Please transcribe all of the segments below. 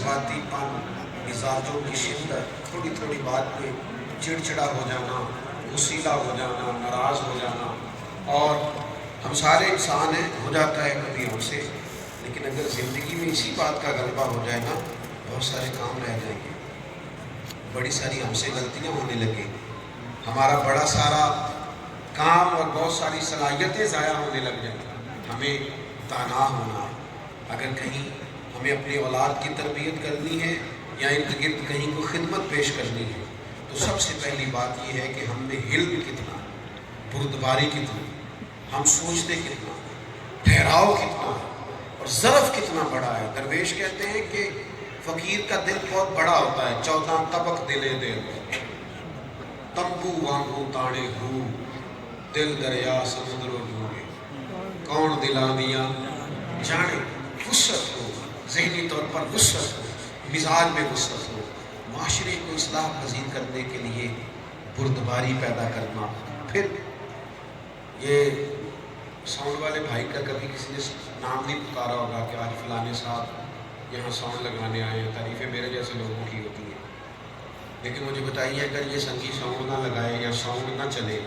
جذباتی پن، مزاجوں کی شدت، تھوڑی تھوڑی بات پہ چڑچڑا ہو جانا، غصیلا ہو جانا، ناراض ہو جانا، اور ہم سارے انسان ہیں، ہو جاتا ہے کبھی ہم سے، لیکن اگر زندگی میں اسی بات کا غلبہ ہو جائے نا، بہت سارے کام رہ جائیں گے، بڑی ساری ہم سے غلطیاں ہونے لگیں، ہمارا بڑا سارا کام اور بہت ساری صلاحیتیں ضائع ہونے لگ جائیں۔ ہمیں دانا ہونا ہے، اگر کہیں ہمیں اپنی اولاد کی تربیت کرنی ہے یا ارد گرد کہیں کو خدمت پیش کرنی ہے، تو سب سے پہلی بات یہ ہے کہ ہم میں حلم کتنا، بردباری کتنی، ہم سوچتے کتنا، ٹھہراؤ کتنا ہے، اور ظرف کتنا بڑا ہے۔ درویش کہتے ہیں کہ فقیر کا دل بہت بڑا ہوتا ہے، 14 طبق دلے دل، تمبو وانگو تاڑے ہو، دل دریا سمندروں ڈوبے، کون دلانیاں جانے۔ وسعت ہو، ذہنی طور پر وسعت ہو، مزاج میں وسعت ہو، معاشرے کو اصلاح پذیر کرنے کے لیے بردباری پیدا کرنا۔ پھر یہ ساؤنڈ والے بھائی کا کبھی کسی نے نام نہیں پکارا ہوگا کہ آج فلانے صاحب یہاں ساؤنڈ لگانے آئے ہیں، تعریفیں میرے جیسے لوگوں کی ہوتی ہیں، لیکن مجھے بتائیے اگر یہ سنگی ساؤنڈ نہ لگائے یا ساؤنڈ نہ چلے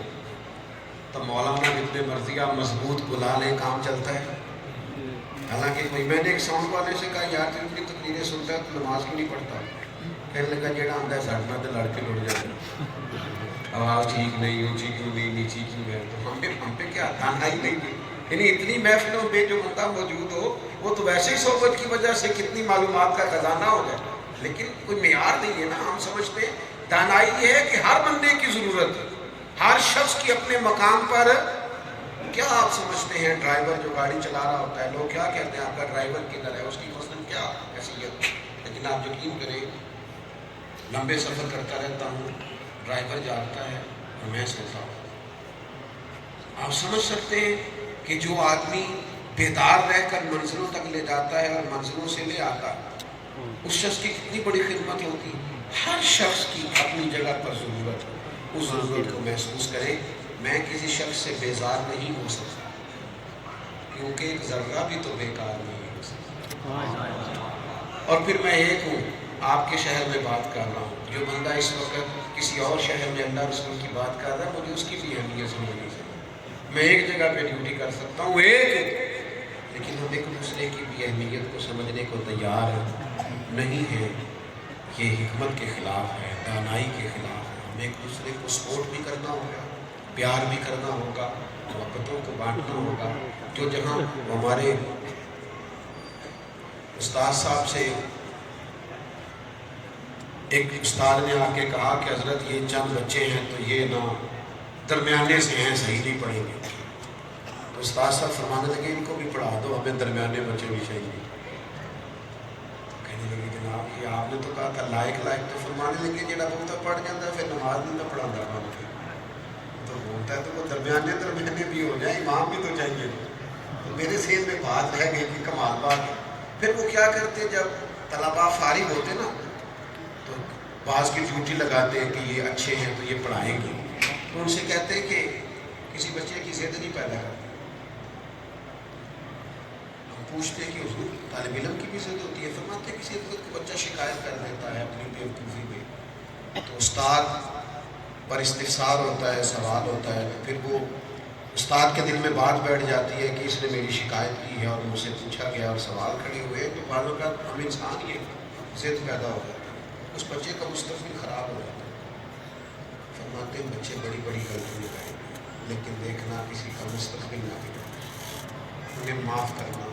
تو مولانا جتنے مرضی آپ مضبوط بلا لیں، کام چلتا ہے؟ حالانکہ میں نے ایک ساؤنڈ والے سے کہا یار تو ان کی تقریریں سنتا ہے تو نماز کیوں نہیں پڑھتا؟ کہنے لگا جیڑا آتا ہے سڑنا تو لڑ کے لڑ جاتا ہے، آواز ٹھیک نہیں، اونچی کیوں نہیں، نیچی کیوں ہے، تو ہم پہ کیا دانائی نہیں ہے؟ یعنی اتنی محفلوں میں جو بندہ موجود ہو وہ تو ویسے ہی صحبت کی وجہ سے کتنی معلومات کا خزانہ ہو جائے، لیکن کوئی معیار نہیں ہے نا۔ ہم سمجھتے ہیں دانائی یہ ہے کہ ہر بندے کی ضرورت ہے، ہر شخص کی اپنے مقام پر۔ کیا آپ سمجھتے ہیں ڈرائیور جو گاڑی چلا رہا ہوتا ہے، لوگ کیا کہتے ہیں آپ کا ڈرائیور کدھر ہے، اس کی مثلاً کیا حیثیت؟ لیکن آپ یقین کریں لمبے سفر کرتا رہتا ہوں، ڈرائیور جاگتا ہے اور میں سوتا ہوں۔ آپ سمجھ سکتے ہیں کہ جو آدمی بیدار رہ کر منزلوں تک لے جاتا ہے اور منزلوں سے لے آتا ہے، اس شخص کی کتنی بڑی خدمت ہوتی ہے۔ ہر شخص کی اپنی جگہ پر ضرورت ہے، اس ضرورت کو محسوس کریں۔ میں کسی شخص سے بیزار نہیں ہو سکتا، کیونکہ ایک ذرہ بھی تو بیکار نہیں ہو سکتا۔ اور پھر میں ایک ہوں، آپ کے شہر میں بات کر رہا ہوں، جو بندہ اس وقت کسی اور شہر میں اللہ رسول کی بات کر رہا ہے، مجھے اس کی بھی اہمیت سمجھنی چاہیے۔ میں ایک جگہ پہ ڈیوٹی کر سکتا ہوں، ایک، لیکن ہم ایک دوسرے کی بھی اہمیت کو سمجھنے کو تیار نہیں ہے۔ یہ حکمت کے خلاف ہے، دانائی کے خلاف ہے۔ ہمیں ایک دوسرے کو سپورٹ بھی کرنا ہوگا، پیار بھی کرنا ہوگا، محبتوں کو بانٹنا ہوگا۔ جو جہاں ہمارے استاد صاحب سے ایک استاد نے آ کے کہا کہ حضرت یہ چند بچے ہیں تو یہ نہ درمیانے سے ہیں، صحیح نہیں پڑھیں گے، تو استاد صاحب فرمانے لگے ان کو بھی پڑھا دو، ہمیں درمیانے بچے بھی چاہیے۔ کہنے لگے جناب یہ آپ نے تو کہا تھا لائق، تو فرمانے لگے جڑا بہت پڑھ جاتا ہے پھر نماز نہیں نہ پڑھا رہا، تو بولتا ہے تو وہ درمیانے بھی ہو جائیں، امام بھی تو چاہیے۔ تو میرے ذہن میں بات رہ گئی کہ کمال بات ہے۔ پھر وہ کیا کرتے، جب طلباء فارغ ہوتے نا تو بعض کی ڈیوٹی لگاتے ہیں کہ یہ اچھے ہیں تو یہ پڑھائیں گے، تو ان سے کہتے ہیں کہ کسی بچے کی ضد نہیں پیدا کرتے۔ ہم پوچھتے ہیں کہ حضور طالب علم کی بھی ضد ہوتی ہے؟ فرماتے ہیں کسی وقت کو بچہ شکایت کر دیتا ہے اپنی بیوقوفی میں، تو استاد پر استفسار ہوتا ہے، سوال ہوتا ہے، پھر وہ استاد کے دل میں بات بیٹھ جاتی ہے کہ اس نے میری شکایت کی ہے اور مجھ سے پوچھا گیا اور سوال کھڑے ہوئے، تو بعضوں کا ہم انسان یہ ضد پیدا ہو جاتا ہے، اس بچے کا مستقبل خراب ہو جاتا ہے۔ فرماتے ہیں بچے بڑی بڑی غلطیاں کریں گے، لیکن دیکھنا کسی کا مستقبل نہ بگڑے، انہیں معاف کرنا،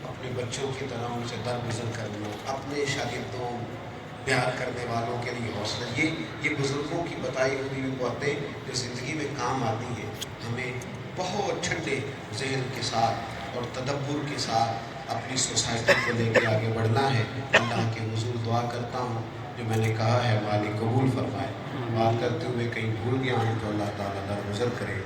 اپنے بچوں کی طرح ان سے درگزر کرنا، اپنے شاگردوں پیار کرنے والوں کے لیے حوصلہ، یہ بزرگوں کی بتائی ہوئی باتیں جو زندگی میں کام آتی ہیں۔ ہمیں بہت ٹھنڈے ذہن کے ساتھ اور تدبر کے ساتھ اپنی سوسائٹی کو لے کے آگے بڑھنا ہے۔ اللہ کے حضور دعا کرتا ہوں جو میں نے کہا ہے مالک قبول فرمائے، بات کرتے ہوئے کہیں بھول گیا ہوں تو اللہ تعالیٰ درگزر کرے۔